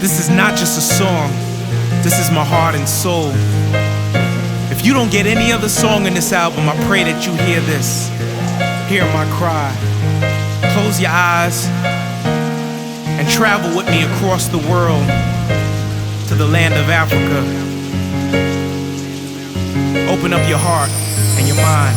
This is not just a song, this is my heart and soul. If you don't get any other song in this album, I pray that you hear this. Hear my cry. Close your eyes and travel with me across the world to the land of Africa. Open up your heart and your mind.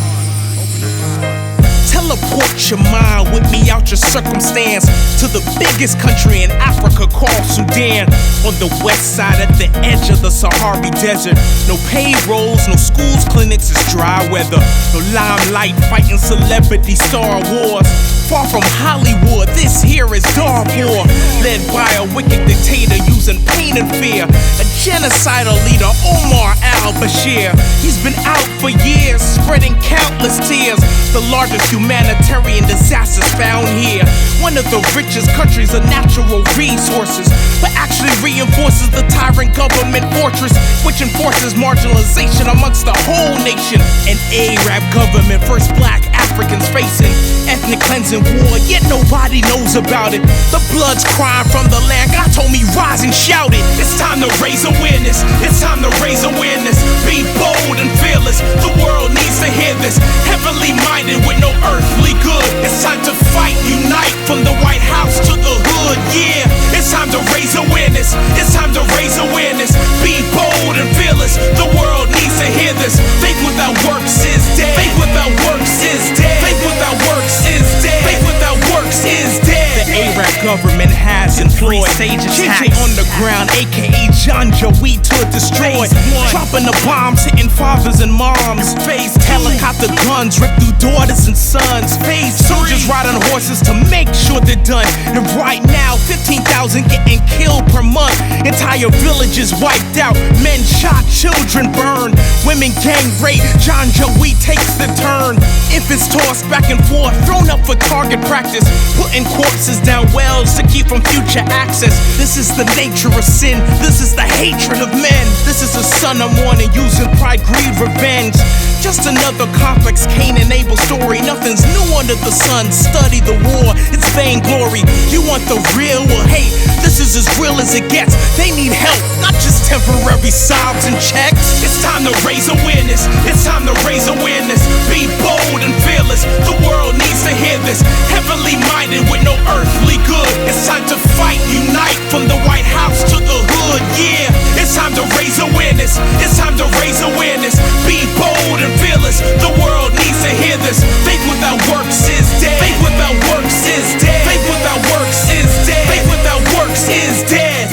Teleport your mind with me out your circumstance to the biggest country in Africa called Sudan. On the west side at the edge of the Sahara Desert. No paved roads, no schools, clinics, it's dry weather. No limelight fighting celebrity star wars. Far from Hollywood, this here is Darfur. Led by a wicked dictator using pain and fear. A genocidal leader, Omar al-Bashir. He's been out for years, spreading countless tears. The largest humanitarian disasters found here. One of the richest countries of natural resources, but actually reinforces the tyrant government fortress, which enforces marginalization amongst the whole nation. An Arab government, first black Africans facing ethnic cleansing war, yet nobody knows about it. The blood's crying from the land. God told me rise and shout it. It's time to raise awareness. It's time to raise awareness. Be bold and fearless. The world needs to hear this. Heavenly minded with no earthly good. It's time to fight, unite from the White House to the hood. Yeah, it's time to raise awareness. It's time to raise awareness. Be bold and fearless. The world needs to hear this. Faith without works is dead. Faith without works is dead. Faith without works is dead. Faith without works is dead. The Arab government has employed sages on the ground, aka John Joey to destroy. Dropping the bombs, hitting fathers and moms. Helicopter guns rip through daughters and sons. Soldiers ride on horses to make sure they're done. And right now, 15,000 getting killed per month. Entire villages wiped out. Men shot, children burned. Women gang raped. John Joey takes the turn. Infants tossed back and forth, thrown up for target practice. Putting corpses down wells to keep from future access. This is the nature of sin. This is the hatred of men. This is the son of morning using pride, greed, revenge. Just another complex Cain and Abel story. Nothing's new under the sun. Study the war, it's vainglory. You want the real? Well, hey, this is as real as it gets. They need help, not just temporary sobs and checks. It's time to raise awareness. It's time to raise awareness. Be bold and fearless. The world needs to hear this. Heavenly minded with no earthly good. It's time to fight, unite from the White House to the hood. Yeah, it's time to raise awareness. It's time to raise awareness. Be bold and fearless. The world needs to hear this. Faith without works is dead. Faith without works is dead. Faith without works is dead. Faith without works is dead.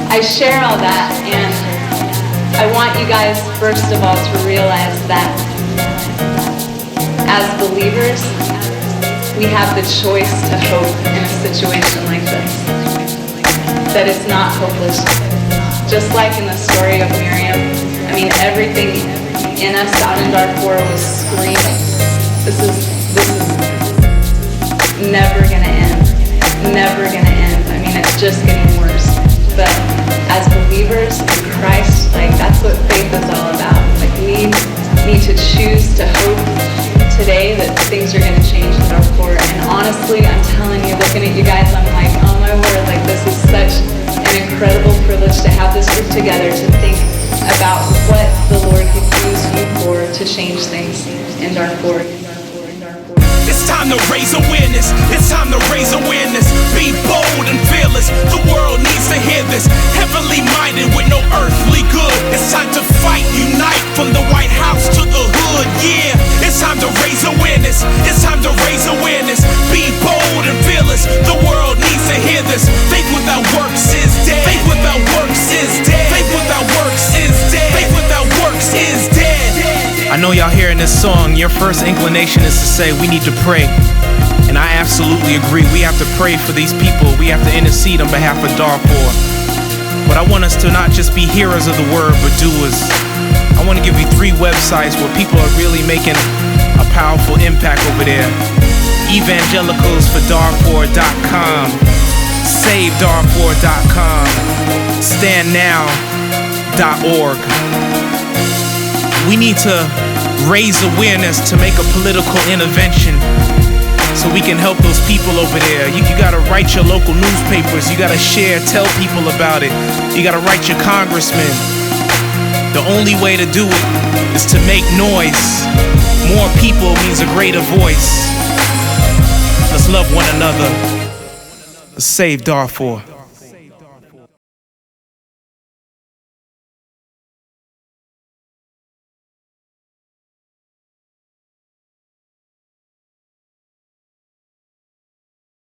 I share all that, and I want you guys, first of all, to realize that as believers, we have the choice to hope in a situation like this. That it's not hopeless. Just like in the story of Miriam, I mean, everything in us out in Darfur was screaming. This is never gonna end. Never gonna end. I mean, it's just getting worse. But as believers in Christ, like, that's what faith is all about. Like, we need to choose to hope today that things are gonna change in Darfur. And honestly, I'm telling you, looking at you guys, I'm like, oh my word, like, this is such an incredible privilege to have this group together, to think about what the Lord could use you for to change things in Darfur. It's time to raise awareness. It's time to raise awareness. Be bold and fearless. The world needs to hear this. Heavenly minded with no earthly good. It's time to fight, unite from the White House to the hood. Yeah, it's time to raise awareness. It's time to raise awareness. Be bold and fearless. The world needs to hear this. Faith without works is dead. Faith without works is dead. Faith without works is dead. Faith without works is dead. I know y'all hearing this song, your first inclination is to say we need to pray. And I absolutely agree. We have to pray for these people. We have to intercede on behalf of Darfur. But I want us to not just be hearers of the word, but doers. I want to give you 3 websites where people are really making a powerful impact over there. evangelicalsfordarfur.com, savedarfur.com, standnow.org. We need to raise awareness to make a political intervention so we can help those people over there. You gotta write your local newspapers. You gotta share, tell people about it. You gotta write your congressman. The only way to do it is to make noise. More people means a greater voice. Let's love one another. Let's save Darfur.